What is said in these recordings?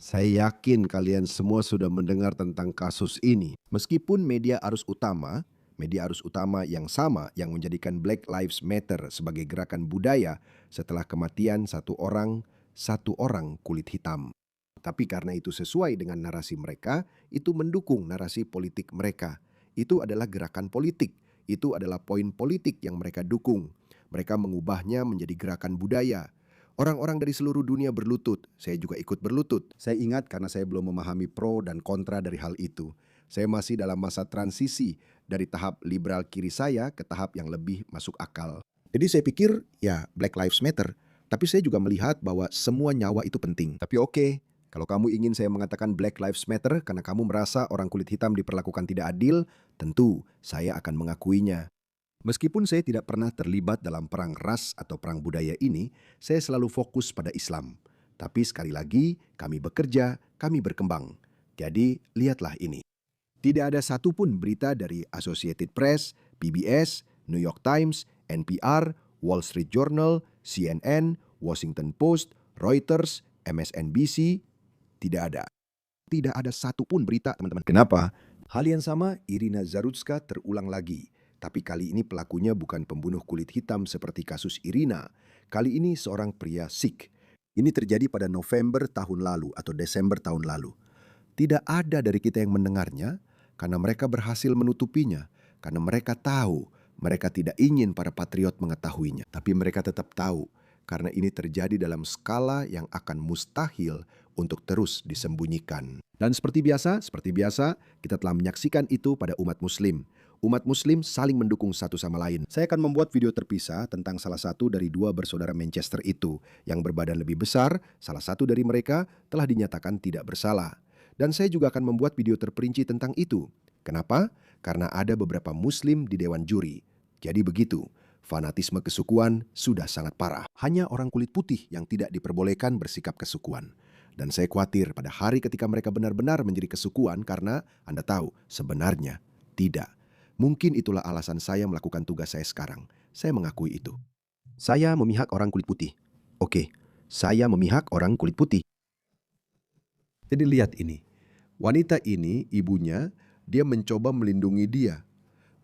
Saya yakin kalian semua sudah mendengar tentang kasus ini. Meskipun media arus utama yang sama yang menjadikan Black Lives Matter sebagai gerakan budaya setelah kematian satu orang kulit hitam. Tapi karena itu sesuai dengan narasi mereka, itu mendukung narasi politik mereka. Itu adalah gerakan politik, itu adalah poin politik yang mereka dukung. Mereka mengubahnya menjadi gerakan budaya. Orang-orang dari seluruh dunia berlutut, saya juga ikut berlutut. Saya ingat karena saya belum memahami pro dan kontra dari hal itu. Saya masih dalam masa transisi dari tahap liberal kiri saya ke tahap yang lebih masuk akal. Jadi saya pikir ya Black Lives Matter, tapi saya juga melihat bahwa semua nyawa itu penting. Tapi oke, kalau kamu ingin saya mengatakan Black Lives Matter karena kamu merasa orang kulit hitam diperlakukan tidak adil, tentu saya akan mengakuinya. Meskipun saya tidak pernah terlibat dalam perang ras atau perang budaya ini, saya selalu fokus pada Islam. Tapi sekali lagi, kami bekerja, kami berkembang. Jadi, lihatlah ini. Tidak ada satupun berita dari Associated Press, PBS, New York Times, NPR, Wall Street Journal, CNN, Washington Post, Reuters, MSNBC. Tidak ada. Tidak ada satupun berita, teman-teman. Kenapa? Hal yang sama, Irina Zarutska terulang lagi. Tapi kali ini pelakunya bukan pembunuh kulit hitam seperti kasus Irina. Kali ini seorang pria Sikh. Ini terjadi pada November tahun lalu atau Desember tahun lalu. Tidak ada dari kita yang mendengarnya karena mereka berhasil menutupinya. Karena mereka tahu, mereka tidak ingin para patriot mengetahuinya. Tapi mereka tetap tahu karena ini terjadi dalam skala yang akan mustahil untuk terus disembunyikan. Dan seperti biasa, kita telah menyaksikan itu pada umat muslim. Umat muslim saling mendukung satu sama lain. Saya akan membuat video terpisah tentang salah satu dari dua bersaudara Manchester itu. Yang berbadan lebih besar, salah satu dari mereka telah dinyatakan tidak bersalah. Dan saya juga akan membuat video terperinci tentang itu. Kenapa? Karena ada beberapa muslim di dewan juri. Jadi begitu, fanatisme kesukuan sudah sangat parah. Hanya orang kulit putih yang tidak diperbolehkan bersikap kesukuan. Dan saya khawatir pada hari ketika mereka benar-benar menjadi kesukuan karena Anda tahu, sebenarnya tidak. Mungkin itulah alasan saya melakukan tugas saya sekarang. Saya mengakui itu. Saya memihak orang kulit putih. Oke, saya memihak orang kulit putih. Jadi lihat ini. Wanita ini, ibunya, dia mencoba melindungi dia.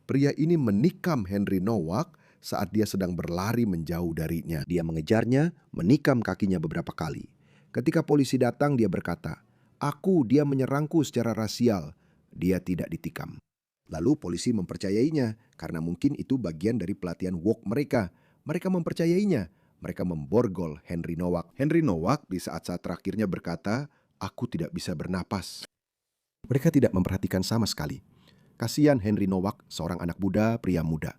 Pria ini menikam Henry Nowak saat dia sedang berlari menjauh darinya. Dia mengejarnya, menikam kakinya beberapa kali. Ketika polisi datang, dia berkata, dia menyerangku secara rasial. Dia tidak ditikam. Lalu polisi mempercayainya karena mungkin itu bagian dari pelatihan woke mereka. Mereka mempercayainya. Mereka memborgol Henry Nowak. Henry Nowak di saat-saat terakhirnya berkata, aku tidak bisa bernapas. Mereka tidak memperhatikan sama sekali. Kasihan Henry Nowak, seorang anak muda, pria muda.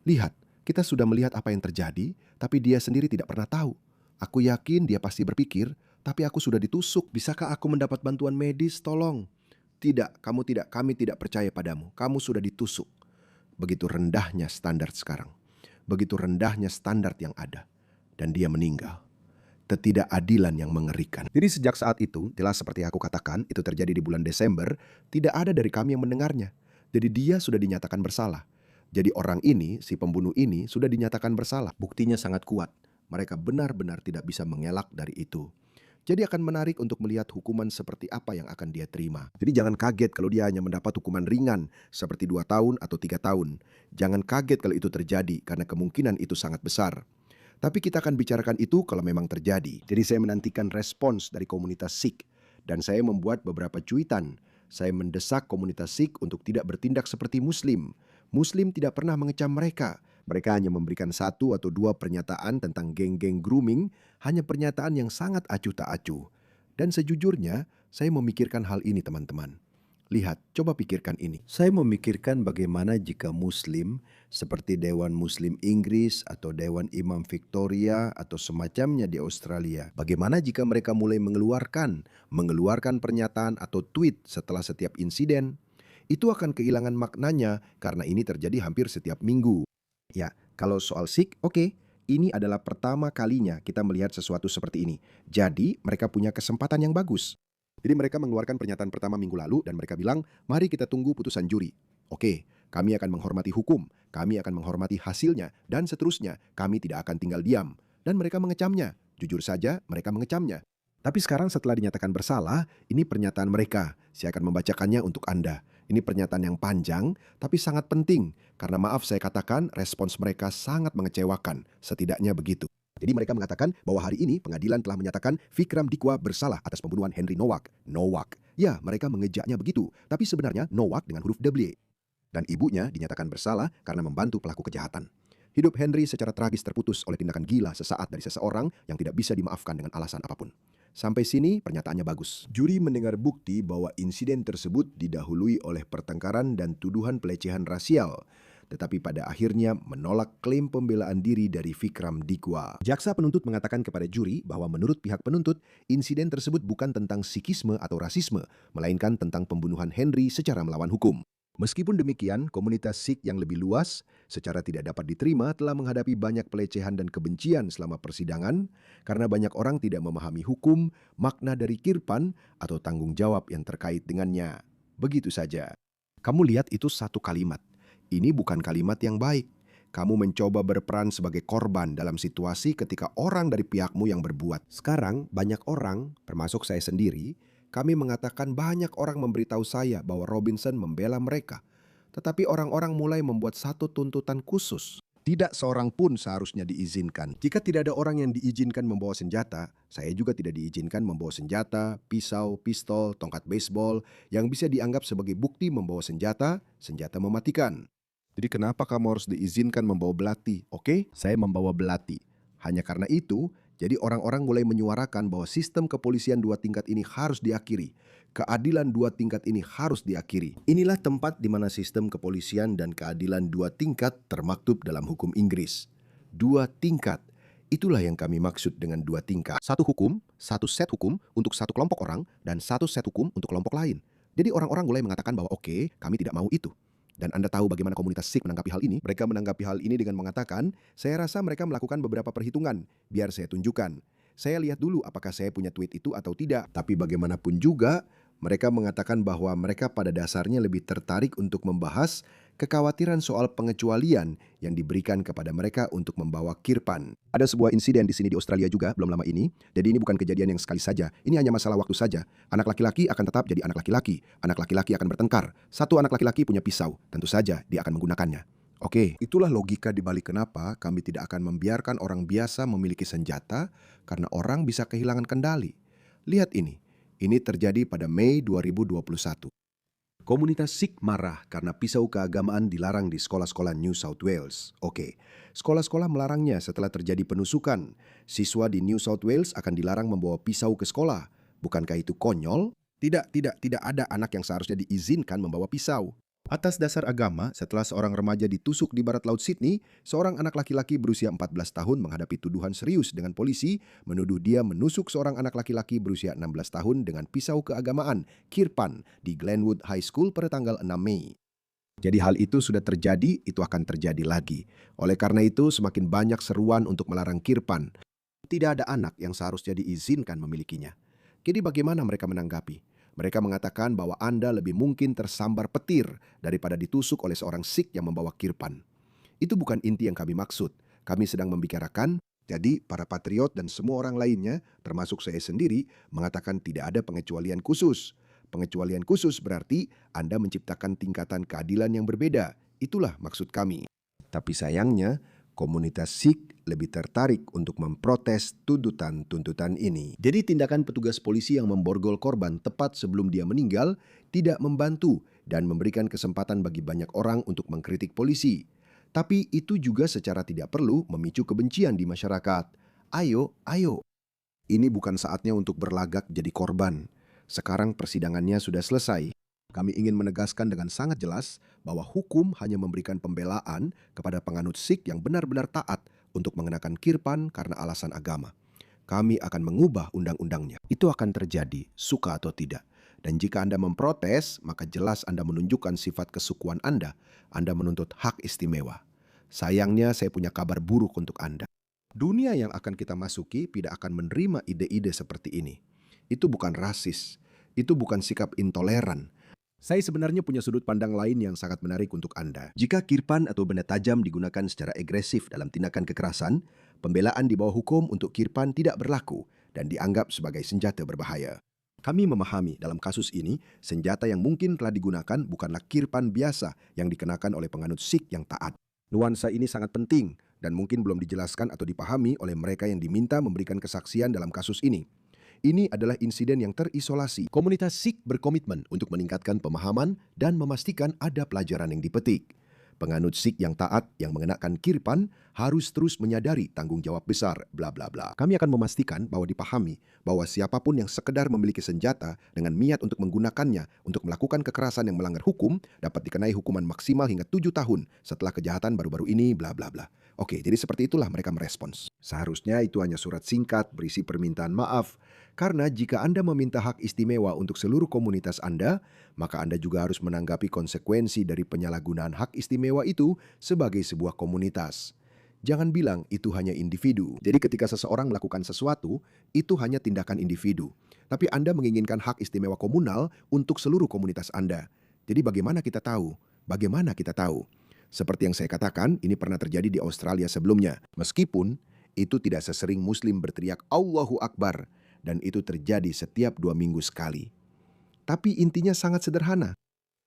Lihat, kita sudah melihat apa yang terjadi, tapi dia sendiri tidak pernah tahu. Aku yakin dia pasti berpikir, tapi aku sudah ditusuk. Bisakah aku mendapat bantuan medis? Tolong. Tidak, kami tidak percaya padamu. Kamu sudah ditusuk. Begitu rendahnya standar sekarang. Begitu rendahnya standar yang ada. Dan dia meninggal. Ketidakadilan yang mengerikan. Jadi sejak saat itu, jelas seperti aku katakan, itu terjadi di bulan Desember, tidak ada dari kami yang mendengarnya. Jadi dia sudah dinyatakan bersalah. Jadi orang ini, si pembunuh ini, sudah dinyatakan bersalah. Buktinya sangat kuat. Mereka benar-benar tidak bisa mengelak dari itu. Jadi akan menarik untuk melihat hukuman seperti apa yang akan dia terima. Jadi jangan kaget kalau dia hanya mendapat hukuman ringan seperti 2 tahun atau 3 tahun. Jangan kaget kalau itu terjadi karena kemungkinan itu sangat besar. Tapi kita akan bicarakan itu kalau memang terjadi. Jadi saya menantikan respons dari komunitas Sikh. Dan saya membuat beberapa cuitan. Saya mendesak komunitas Sikh untuk tidak bertindak seperti Muslim. Muslim tidak pernah mengecam mereka. Mereka hanya memberikan 1 atau 2 pernyataan tentang geng-geng grooming, hanya pernyataan yang sangat acuh tak acuh. Dan sejujurnya, saya memikirkan hal ini teman-teman. Lihat, coba pikirkan ini. Saya memikirkan bagaimana jika Muslim, seperti Dewan Muslim Inggris atau Dewan Imam Victoria atau semacamnya di Australia. Bagaimana jika mereka mulai mengeluarkan pernyataan atau tweet setelah setiap insiden? Itu akan kehilangan maknanya karena ini terjadi hampir setiap minggu. Ya, kalau soal Sikh, oke, ini adalah pertama kalinya kita melihat sesuatu seperti ini. Jadi, mereka punya kesempatan yang bagus. Jadi mereka mengeluarkan pernyataan pertama minggu lalu dan mereka bilang, mari kita tunggu putusan juri. Oke, kami akan menghormati hukum, kami akan menghormati hasilnya, dan seterusnya, kami tidak akan tinggal diam. Dan mereka mengecamnya. Jujur saja, mereka mengecamnya. Tapi sekarang setelah dinyatakan bersalah, ini pernyataan mereka. Saya akan membacakannya untuk Anda. Ini pernyataan yang panjang, tapi sangat penting. Karena maaf saya katakan, respons mereka sangat mengecewakan. Setidaknya begitu. Jadi mereka mengatakan bahwa hari ini pengadilan telah menyatakan Vikram Dikwa bersalah atas pembunuhan Henry Nowak. Nowak. Ya, mereka mengejaknya begitu. Tapi sebenarnya Nowak dengan huruf W. Dan ibunya dinyatakan bersalah karena membantu pelaku kejahatan. Hidup Henry secara tragis terputus oleh tindakan gila sesaat dari seseorang yang tidak bisa dimaafkan dengan alasan apapun. Sampai sini pernyataannya bagus. Juri mendengar bukti bahwa insiden tersebut didahului oleh pertengkaran dan tuduhan pelecehan rasial, tetapi pada akhirnya menolak klaim pembelaan diri dari Vikram Dikwa. Jaksa penuntut mengatakan kepada juri bahwa menurut pihak penuntut, insiden tersebut bukan tentang psikisme atau rasisme, melainkan tentang pembunuhan Henry secara melawan hukum. Meskipun demikian, komunitas Sikh yang lebih luas secara tidak dapat diterima telah menghadapi banyak pelecehan dan kebencian selama persidangan karena banyak orang tidak memahami hukum, makna dari kirpan, atau tanggung jawab yang terkait dengannya. Begitu saja. Kamu lihat itu satu kalimat. Ini bukan kalimat yang baik. Kamu mencoba berperan sebagai korban dalam situasi ketika orang dari pihakmu yang berbuat. Sekarang banyak orang, termasuk saya sendiri, kami mengatakan banyak orang memberitahu saya bahwa Robinson membela mereka. Tetapi orang-orang mulai membuat satu tuntutan khusus. Tidak seorang pun seharusnya diizinkan. Jika tidak ada orang yang diizinkan membawa senjata, saya juga tidak diizinkan membawa senjata, pisau, pistol, tongkat baseball, yang bisa dianggap sebagai bukti membawa senjata, senjata mematikan. Jadi kenapa kamu harus diizinkan membawa belati? Oke, saya membawa belati. Hanya karena itu, jadi orang-orang mulai menyuarakan bahwa sistem kepolisian 2 tingkat ini harus diakhiri. Keadilan 2 tingkat ini harus diakhiri. Inilah tempat di mana sistem kepolisian dan keadilan 2 tingkat termaktub dalam hukum Inggris. 2 tingkat. Itulah yang kami maksud dengan 2 tingkat. Satu hukum, satu set hukum untuk satu kelompok orang, dan satu set hukum untuk kelompok lain. Jadi orang-orang mulai mengatakan bahwa oke, kami tidak mau itu. Dan Anda tahu bagaimana komunitas Sikh menanggapi hal ini? Mereka menanggapi hal ini dengan mengatakan, saya rasa mereka melakukan beberapa perhitungan. Biar saya tunjukkan. Saya lihat dulu apakah saya punya tweet itu atau tidak. Tapi bagaimanapun juga, mereka mengatakan bahwa mereka pada dasarnya lebih tertarik untuk membahas kekhawatiran soal pengecualian yang diberikan kepada mereka untuk membawa kirpan. Ada sebuah insiden di sini di Australia juga belum lama ini. Jadi ini bukan kejadian yang sekali saja. Ini hanya masalah waktu saja. Anak laki-laki akan tetap jadi anak laki-laki. Anak laki-laki akan bertengkar. Satu anak laki-laki punya pisau. Tentu saja dia akan menggunakannya. Oke, itulah logika dibalik kenapa kami tidak akan membiarkan orang biasa memiliki senjata karena orang bisa kehilangan kendali. Lihat ini. Ini terjadi pada Mei 2021. Komunitas Sikh marah karena pisau keagamaan dilarang di sekolah-sekolah New South Wales. Oke, sekolah-sekolah melarangnya setelah terjadi penusukan. Siswa di New South Wales akan dilarang membawa pisau ke sekolah. Bukankah itu konyol? Tidak ada anak yang seharusnya diizinkan membawa pisau. Atas dasar agama, setelah seorang remaja ditusuk di barat laut Sydney, seorang anak laki-laki berusia 14 tahun menghadapi tuduhan serius dengan polisi menuduh dia menusuk seorang anak laki-laki berusia 16 tahun dengan pisau keagamaan, kirpan, di Glenwood High School pada tanggal 6 Mei. Jadi hal itu sudah terjadi, itu akan terjadi lagi. Oleh karena itu, semakin banyak seruan untuk melarang kirpan. Tidak ada anak yang seharusnya diizinkan memilikinya. Jadi bagaimana mereka menanggapi? Mereka mengatakan bahwa Anda lebih mungkin tersambar petir daripada ditusuk oleh seorang Sikh yang membawa kirpan. Itu bukan inti yang kami maksud. Kami sedang membicarakan, jadi para patriot dan semua orang lainnya, termasuk saya sendiri, mengatakan tidak ada pengecualian khusus. Pengecualian khusus berarti Anda menciptakan tingkatan keadilan yang berbeda. Itulah maksud kami. Tapi sayangnya, komunitas Sikh lebih tertarik untuk memprotes tuntutan-tuntutan ini. Jadi tindakan petugas polisi yang memborgol korban tepat sebelum dia meninggal tidak membantu dan memberikan kesempatan bagi banyak orang untuk mengkritik polisi. Tapi itu juga secara tidak perlu memicu kebencian di masyarakat. Ayo. Ini bukan saatnya untuk berlagak jadi korban. Sekarang persidangannya sudah selesai. Kami ingin menegaskan dengan sangat jelas bahwa hukum hanya memberikan pembelaan kepada penganut Sikh yang benar-benar taat untuk mengenakan kirpan karena alasan agama. Kami akan mengubah undang-undangnya. Itu akan terjadi, suka atau tidak. Dan jika Anda memprotes, maka jelas Anda menunjukkan sifat kesukuan Anda. Anda menuntut hak istimewa. Sayangnya saya punya kabar buruk untuk Anda. Dunia yang akan kita masuki tidak akan menerima ide-ide seperti ini. Itu bukan rasis. Itu bukan sikap intoleran. Saya sebenarnya punya sudut pandang lain yang sangat menarik untuk Anda. Jika kirpan atau benda tajam digunakan secara agresif dalam tindakan kekerasan, pembelaan di bawah hukum untuk kirpan tidak berlaku dan dianggap sebagai senjata berbahaya. Kami memahami dalam kasus ini, senjata yang mungkin telah digunakan bukanlah kirpan biasa yang dikenakan oleh penganut Sikh yang taat. Nuansa ini sangat penting dan mungkin belum dijelaskan atau dipahami oleh mereka yang diminta memberikan kesaksian dalam kasus ini. Ini adalah insiden yang terisolasi. Komunitas Sikh berkomitmen untuk meningkatkan pemahaman dan memastikan ada pelajaran yang dipetik. Penganut Sikh yang taat yang mengenakan kirpan harus terus menyadari tanggung jawab besar, bla bla bla. Kami akan memastikan bahwa dipahami bahwa siapapun yang sekedar memiliki senjata dengan niat untuk menggunakannya untuk melakukan kekerasan yang melanggar hukum dapat dikenai hukuman maksimal hingga 7 tahun setelah kejahatan baru-baru ini, bla bla bla. Oke, jadi seperti itulah mereka merespons. Seharusnya itu hanya surat singkat berisi permintaan maaf. Karena jika Anda meminta hak istimewa untuk seluruh komunitas Anda, maka Anda juga harus menanggapi konsekuensi dari penyalahgunaan hak istimewa itu sebagai sebuah komunitas. Jangan bilang itu hanya individu. Jadi ketika seseorang melakukan sesuatu, itu hanya tindakan individu. Tapi Anda menginginkan hak istimewa komunal untuk seluruh komunitas Anda. Jadi bagaimana kita tahu? Bagaimana kita tahu? Seperti yang saya katakan, ini pernah terjadi di Australia sebelumnya. Meskipun itu tidak sesering Muslim berteriak Allahu Akbar, dan itu terjadi setiap 2 minggu sekali. Tapi intinya sangat sederhana.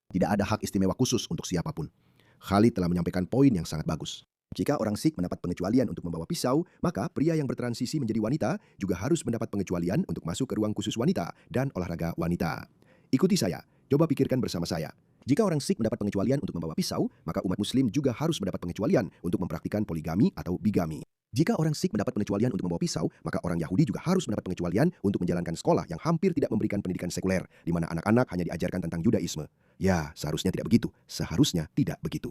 Tidak ada hak istimewa khusus untuk siapapun. Khalid telah menyampaikan poin yang sangat bagus. Jika orang Sikh mendapat pengecualian untuk membawa pisau, maka pria yang bertransisi menjadi wanita juga harus mendapat pengecualian untuk masuk ke ruang khusus wanita dan olahraga wanita. Ikuti saya, coba pikirkan bersama saya. Jika orang Sikh mendapat pengecualian untuk membawa pisau, maka umat Muslim juga harus mendapat pengecualian untuk mempraktikkan poligami atau bigami. Jika orang Sikh mendapat pengecualian untuk membawa pisau, maka orang Yahudi juga harus mendapat pengecualian untuk menjalankan sekolah yang hampir tidak memberikan pendidikan sekuler, di mana anak-anak hanya diajarkan tentang Judaisme. Ya, seharusnya tidak begitu. Seharusnya tidak begitu.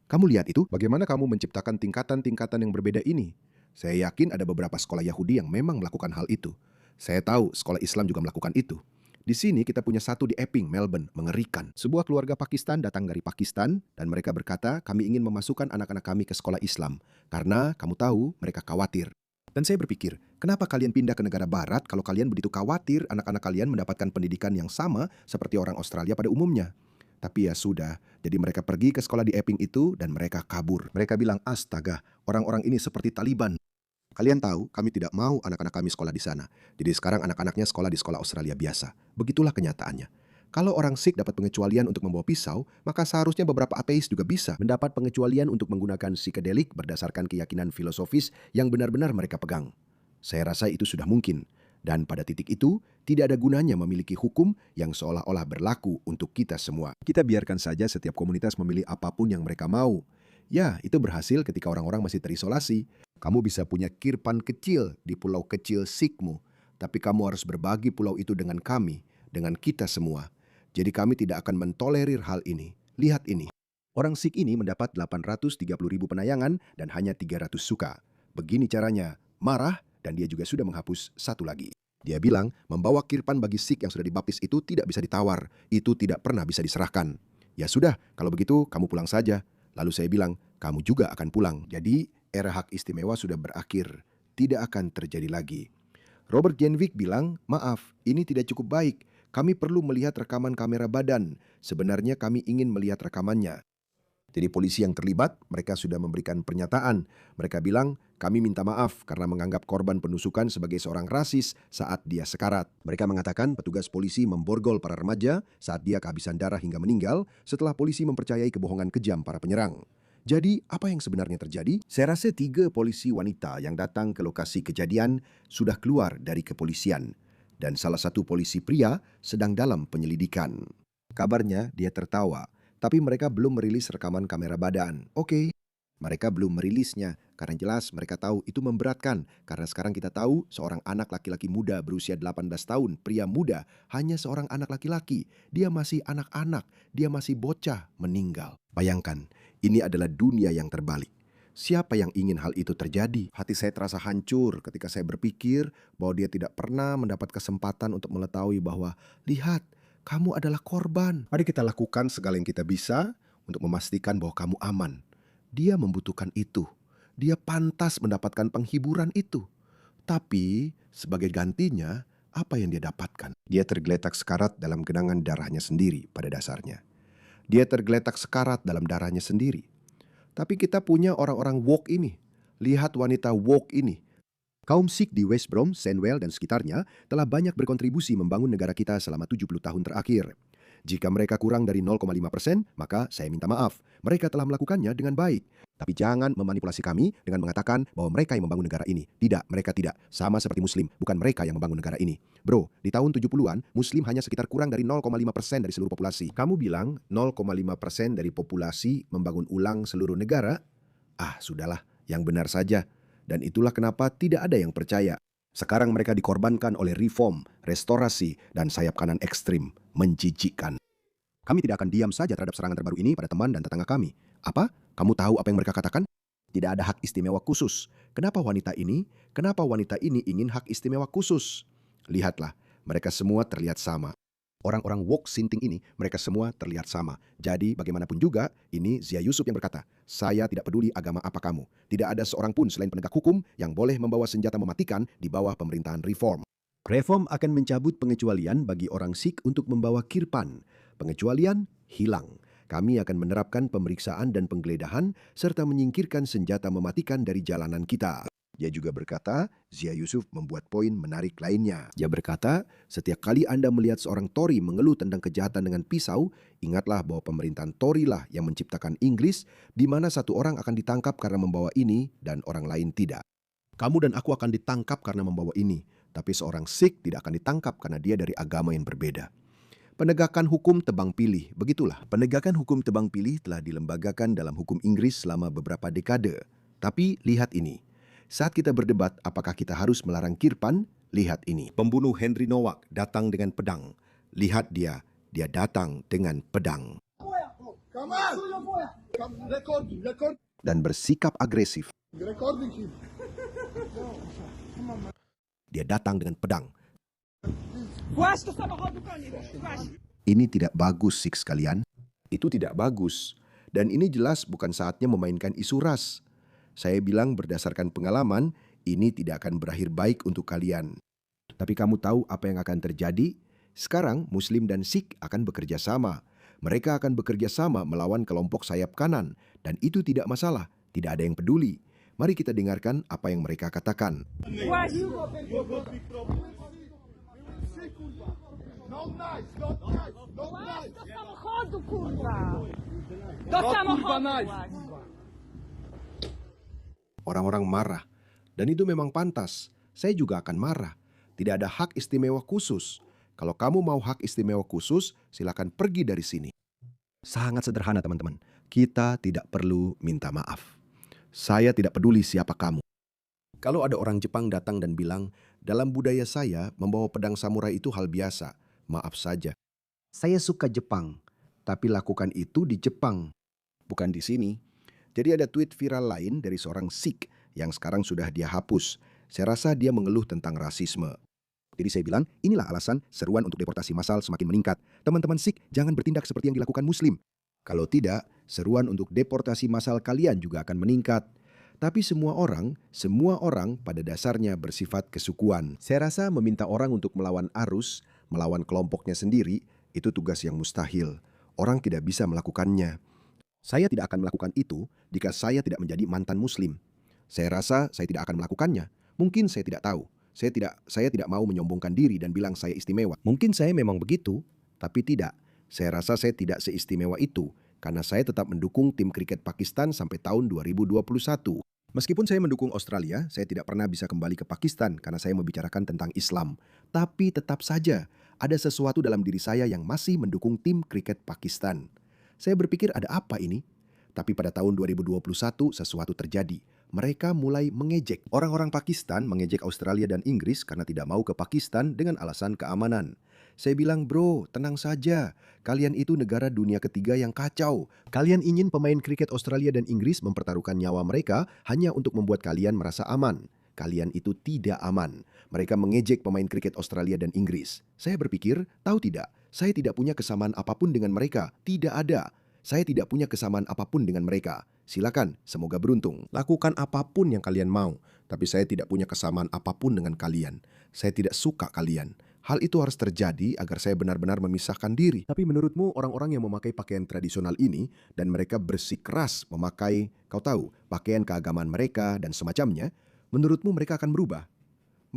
Kamu lihat itu? Bagaimana kamu menciptakan tingkatan-tingkatan yang berbeda ini? Saya yakin ada beberapa sekolah Yahudi yang memang melakukan hal itu. Saya tahu sekolah Islam juga melakukan itu. Di sini kita punya satu di Epping, Melbourne, mengerikan. Sebuah keluarga Pakistan datang dari Pakistan dan mereka berkata, kami ingin memasukkan anak-anak kami ke sekolah Islam. Karena, kamu tahu, mereka khawatir. Dan saya berpikir, kenapa kalian pindah ke negara barat kalau kalian begitu khawatir anak-anak kalian mendapatkan pendidikan yang sama seperti orang Australia pada umumnya? Tapi ya sudah, jadi mereka pergi ke sekolah di Epping itu dan mereka kabur. Mereka bilang, astaga, orang-orang ini seperti Taliban. Kalian tahu, kami tidak mau anak-anak kami sekolah di sana. Jadi sekarang anak-anaknya sekolah di sekolah Australia biasa. Begitulah kenyataannya. Kalau orang Sikh dapat pengecualian untuk membawa pisau, maka seharusnya beberapa ateis juga bisa mendapat pengecualian untuk menggunakan psikedelik berdasarkan keyakinan filosofis yang benar-benar mereka pegang. Saya rasa itu sudah mungkin. Dan pada titik itu, tidak ada gunanya memiliki hukum yang seolah-olah berlaku untuk kita semua. Kita biarkan saja setiap komunitas memilih apapun yang mereka mau. Ya, itu berhasil ketika orang-orang masih terisolasi. Kamu bisa punya kirpan kecil di pulau kecil Sikhmu, tapi kamu harus berbagi pulau itu dengan kami, dengan kita semua. Jadi kami tidak akan mentolerir hal ini. Lihat ini. Orang Sikh ini mendapat 830.000 penayangan dan hanya 300 suka. Begini caranya, marah dan dia juga sudah menghapus satu lagi. Dia bilang, membawa kirpan bagi Sikh yang sudah dibaptis itu tidak bisa ditawar. Itu tidak pernah bisa diserahkan. Ya sudah, kalau begitu kamu pulang saja. Lalu saya bilang, kamu juga akan pulang. Jadi, era hak istimewa sudah berakhir. Tidak akan terjadi lagi. Robert Jenvik bilang, maaf, ini tidak cukup baik. Kami perlu melihat rekaman kamera badan. Sebenarnya kami ingin melihat rekamannya. Jadi polisi yang terlibat, mereka sudah memberikan pernyataan. Mereka bilang, kami minta maaf karena menganggap korban penusukan sebagai seorang rasis saat dia sekarat. Mereka mengatakan petugas polisi memborgol para remaja saat dia kehabisan darah hingga meninggal setelah polisi mempercayai kebohongan kejam para penyerang. Jadi, apa yang sebenarnya terjadi? Saya rasa 3 polisi wanita yang datang ke lokasi kejadian sudah keluar dari kepolisian. Dan salah satu polisi pria sedang dalam penyelidikan. Kabarnya dia tertawa. Tapi mereka belum merilis rekaman kamera badan. Oke, mereka belum merilisnya karena jelas mereka tahu itu memberatkan. Karena sekarang kita tahu seorang anak laki-laki muda berusia 18 tahun, pria muda, hanya seorang anak laki-laki. Dia masih anak-anak, dia masih bocah, meninggal. Bayangkan, ini adalah dunia yang terbalik. Siapa yang ingin hal itu terjadi? Hati saya terasa hancur ketika saya berpikir bahwa dia tidak pernah mendapat kesempatan untuk mengetahui bahwa, lihat, kamu adalah korban. Mari kita lakukan segala yang kita bisa untuk memastikan bahwa kamu aman. Dia membutuhkan itu. Dia pantas mendapatkan penghiburan itu. Tapi sebagai gantinya, apa yang dia dapatkan? Dia tergeletak sekarat dalam genangan darahnya sendiri pada dasarnya. Dia tergeletak sekarat dalam darahnya sendiri. Tapi kita punya orang-orang woke ini. Lihat wanita woke ini. Kaum Sikh di West Brom, Sandwell, dan sekitarnya telah banyak berkontribusi membangun negara kita selama 70 tahun terakhir. Jika mereka kurang dari 0,5%, maka saya minta maaf. Mereka telah melakukannya dengan baik. Tapi jangan memanipulasi kami dengan mengatakan bahwa mereka yang membangun negara ini. Tidak, mereka tidak. Sama seperti Muslim, bukan mereka yang membangun negara ini. Bro, di tahun 70-an, Muslim hanya sekitar kurang dari 0,5% dari seluruh populasi. Kamu bilang 0,5% dari populasi membangun ulang seluruh negara? Ah, sudahlah, yang benar saja. Dan itulah kenapa tidak ada yang percaya. Sekarang mereka dikorbankan oleh reform, restorasi, dan sayap kanan ekstrim. Menjijikkan. Kami tidak akan diam saja terhadap serangan terbaru ini pada teman dan tetangga kami. Apa? Kamu tahu apa yang mereka katakan? Tidak ada hak istimewa khusus. Kenapa wanita ini ingin hak istimewa khusus? Lihatlah, mereka semua terlihat sama. Orang-orang woke sinting ini, mereka semua terlihat sama. Jadi bagaimanapun juga, ini Zia Yusuf yang berkata, saya tidak peduli agama apa kamu. Tidak ada seorang pun selain penegak hukum yang boleh membawa senjata mematikan di bawah pemerintahan reform. Reform akan mencabut pengecualian bagi orang Sikh untuk membawa kirpan. Pengecualian hilang. Kami akan menerapkan pemeriksaan dan penggeledahan serta menyingkirkan senjata mematikan dari jalanan kita. Dia juga berkata, Zia Yusuf membuat poin menarik lainnya. Dia berkata, setiap kali Anda melihat seorang Tory mengeluh tentang kejahatan dengan pisau, ingatlah bahwa pemerintahan Tory lah yang menciptakan Inggris, di mana satu orang akan ditangkap karena membawa ini dan orang lain tidak. Kamu dan aku akan ditangkap karena membawa ini, tapi seorang Sikh tidak akan ditangkap karena dia dari agama yang berbeda. Penegakan hukum tebang pilih, begitulah. Penegakan hukum tebang pilih telah dilembagakan dalam hukum Inggris selama beberapa dekade. Tapi lihat ini. Saat kita berdebat apakah kita harus melarang kirpan, lihat ini. Pembunuh Henry Nowak datang dengan pedang. Lihat dia datang dengan pedang. Dan bersikap agresif. Dia datang dengan pedang. Ini tidak bagus, Sikh sekalian. Itu tidak bagus. Dan ini jelas bukan saatnya memainkan isu ras. Saya bilang berdasarkan pengalaman, ini tidak akan berakhir baik untuk kalian. Tapi kamu tahu apa yang akan terjadi? Sekarang Muslim dan Sikh akan bekerja sama. Mereka akan bekerja sama melawan kelompok sayap kanan. Dan itu tidak masalah, tidak ada yang peduli. Mari kita dengarkan apa yang mereka katakan. Orang-orang marah. Dan itu memang pantas. Saya juga akan marah. Tidak ada hak istimewa khusus. Kalau kamu mau hak istimewa khusus, silakan pergi dari sini. Sangat sederhana, teman-teman. Kita tidak perlu minta maaf. Saya tidak peduli siapa kamu. Kalau ada orang Jepang datang dan bilang, dalam budaya saya, membawa pedang samurai itu hal biasa. Maaf saja. Saya suka Jepang, tapi lakukan itu di Jepang, bukan di sini. Jadi ada tweet viral lain dari seorang Sikh yang sekarang sudah dia hapus. Saya rasa dia mengeluh tentang rasisme. Jadi saya bilang, inilah alasan seruan untuk deportasi massal semakin meningkat. Teman-teman Sikh, jangan bertindak seperti yang dilakukan Muslim. Kalau tidak, seruan untuk deportasi massal kalian juga akan meningkat. Tapi semua orang pada dasarnya bersifat kesukuan. Saya rasa meminta orang untuk melawan arus, melawan kelompoknya sendiri, itu tugas yang mustahil. Orang tidak bisa melakukannya. Saya tidak akan melakukan itu jika saya tidak menjadi mantan Muslim. Saya rasa saya tidak akan melakukannya. Mungkin saya tidak tahu. Saya tidak mau menyombongkan diri dan bilang saya istimewa. Mungkin saya memang begitu, tapi tidak. Saya rasa saya tidak seistimewa itu, karena saya tetap mendukung tim kriket Pakistan sampai tahun 2021. Meskipun saya mendukung Australia, saya tidak pernah bisa kembali ke Pakistan karena saya membicarakan tentang Islam. Tapi tetap saja, ada sesuatu dalam diri saya yang masih mendukung tim kriket Pakistan. Saya berpikir ada apa ini? Tapi pada tahun 2021 sesuatu terjadi. Mereka mulai mengejek. Orang-orang Pakistan mengejek Australia dan Inggris karena tidak mau ke Pakistan dengan alasan keamanan. Saya bilang, bro, tenang saja. Kalian itu negara dunia ketiga yang kacau. Kalian ingin pemain kriket Australia dan Inggris mempertaruhkan nyawa mereka hanya untuk membuat kalian merasa aman. Kalian itu tidak aman. Mereka mengejek pemain kriket Australia dan Inggris. Saya berpikir, tahu tidak, saya tidak punya kesamaan apapun dengan mereka. Tidak ada. Saya tidak punya kesamaan apapun dengan mereka. Silakan, semoga beruntung. Lakukan apapun yang kalian mau. Tapi saya tidak punya kesamaan apapun dengan kalian. Saya tidak suka kalian. Hal itu harus terjadi agar saya benar-benar memisahkan diri. Tapi menurutmu orang-orang yang memakai pakaian tradisional ini dan mereka bersikeras memakai, kau tahu, pakaian keagamaan mereka dan semacamnya, Menurutmu mereka akan berubah?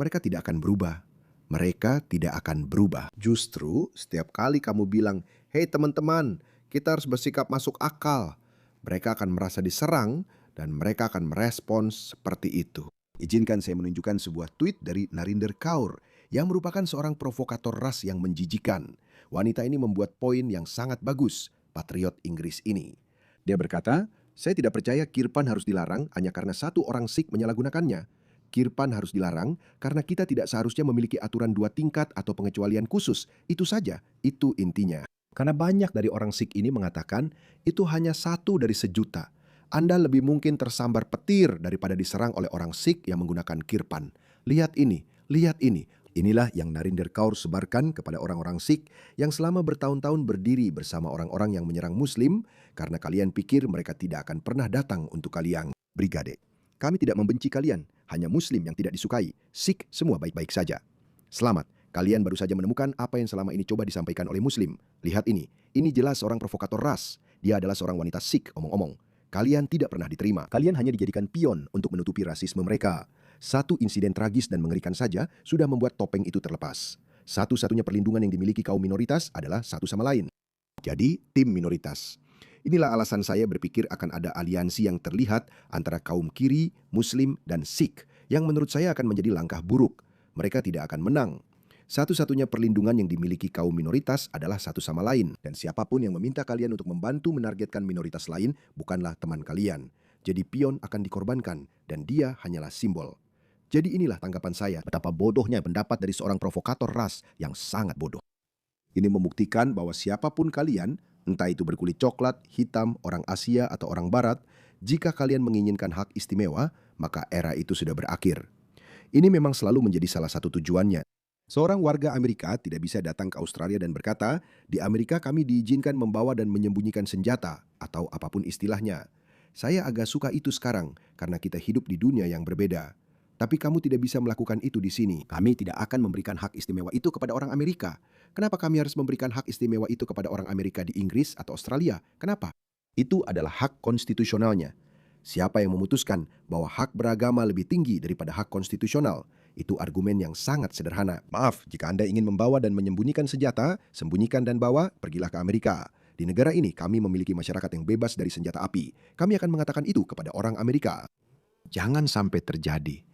Mereka tidak akan berubah. Mereka tidak akan berubah. Justru setiap kali kamu bilang, "Hei teman-teman, kita harus bersikap masuk akal," mereka akan merasa diserang dan mereka akan merespons seperti itu. Izinkan saya menunjukkan sebuah tweet dari Narinder Kaur yang merupakan seorang provokator ras yang menjijikan. Wanita ini membuat poin yang sangat bagus, patriot Inggris ini. Dia berkata, "Saya tidak percaya Kirpan harus dilarang hanya karena satu orang Sikh menyalahgunakannya. Kirpan harus dilarang karena kita tidak seharusnya memiliki aturan 2 tingkat atau pengecualian khusus. Itu saja, itu intinya." Karena banyak dari orang Sikh ini mengatakan itu hanya 1 dari sejuta. Anda lebih mungkin tersambar petir daripada diserang oleh orang Sikh yang menggunakan kirpan. Lihat ini, lihat ini. Inilah yang Narinder Kaur sebarkan kepada orang-orang Sikh yang selama bertahun-tahun berdiri bersama orang-orang yang menyerang Muslim karena kalian pikir mereka tidak akan pernah datang untuk kalian. Brigade, kami tidak membenci kalian, hanya Muslim yang tidak disukai. Sikh semua baik-baik saja. Selamat, kalian baru saja menemukan apa yang selama ini coba disampaikan oleh Muslim. Lihat ini jelas seorang provokator ras. Dia adalah seorang wanita Sikh, omong-omong. Kalian tidak pernah diterima. Kalian hanya dijadikan pion untuk menutupi rasisme mereka. Satu insiden tragis dan mengerikan saja sudah membuat topeng itu terlepas. Satu-satunya perlindungan yang dimiliki kaum minoritas adalah satu sama lain. Jadi, tim minoritas. Inilah alasan saya berpikir akan ada aliansi yang terlihat antara kaum kiri, Muslim, dan Sikh yang menurut saya akan menjadi langkah buruk. Mereka tidak akan menang. Satu-satunya perlindungan yang dimiliki kaum minoritas adalah satu sama lain. Dan siapapun yang meminta kalian untuk membantu menargetkan minoritas lain bukanlah teman kalian. Jadi pion akan dikorbankan dan dia hanyalah simbol. Jadi inilah tanggapan saya betapa bodohnya pendapat dari seorang provokator ras yang sangat bodoh. Ini membuktikan bahwa siapapun kalian, entah itu berkulit coklat, hitam, orang Asia atau orang Barat, jika kalian menginginkan hak istimewa, maka era itu sudah berakhir. Ini memang selalu menjadi salah satu tujuannya. Seorang warga Amerika tidak bisa datang ke Australia dan berkata, "Di Amerika kami diizinkan membawa dan menyembunyikan senjata," atau apapun istilahnya. Saya agak suka itu sekarang, karena kita hidup di dunia yang berbeda. Tapi kamu tidak bisa melakukan itu di sini. Kami tidak akan memberikan hak istimewa itu kepada orang Amerika. Kenapa kami harus memberikan hak istimewa itu kepada orang Amerika di Inggris atau Australia? Kenapa? Itu adalah hak konstitusionalnya. Siapa yang memutuskan bahwa hak beragama lebih tinggi daripada hak konstitusional? Itu argumen yang sangat sederhana. Maaf, jika Anda ingin membawa dan menyembunyikan senjata, sembunyikan dan bawa, pergilah ke Amerika. Di negara ini kami memiliki masyarakat yang bebas dari senjata api. Kami akan mengatakan itu kepada orang Amerika. Jangan sampai terjadi.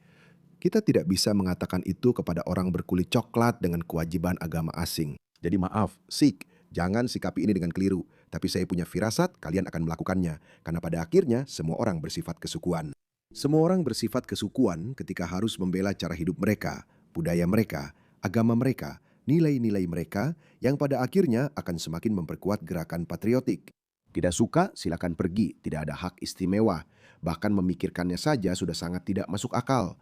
Kita tidak bisa mengatakan itu kepada orang berkulit coklat dengan kewajiban agama asing. Jadi maaf, Sikh, jangan sikapi ini dengan keliru. Tapi saya punya firasat kalian akan melakukannya. Karena pada akhirnya semua orang bersifat kesukuan. Semua orang bersifat kesukuan ketika harus membela cara hidup mereka, budaya mereka, agama mereka, nilai-nilai mereka yang pada akhirnya akan semakin memperkuat gerakan patriotik. Tidak suka, silakan pergi, tidak ada hak istimewa. Bahkan memikirkannya saja sudah sangat tidak masuk akal.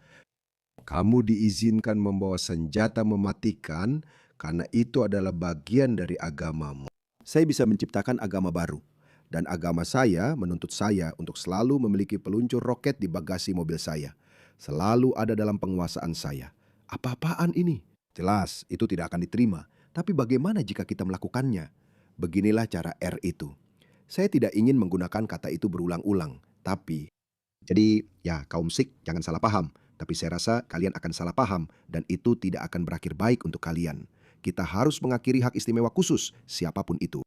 Kamu diizinkan membawa senjata mematikan karena itu adalah bagian dari agamamu. Saya bisa menciptakan agama baru. Dan agama saya menuntut saya untuk selalu memiliki peluncur roket di bagasi mobil saya. Selalu ada dalam penguasaan saya. Apa-apaan ini? Jelas, itu tidak akan diterima. Tapi bagaimana jika kita melakukannya? Beginilah cara R itu. Saya tidak ingin menggunakan kata itu berulang-ulang. Tapi, jadi ya kaum Sikh jangan salah paham. Tapi saya rasa kalian akan salah paham dan itu tidak akan berakhir baik untuk kalian. Kita harus mengakhiri hak istimewa khusus siapapun itu.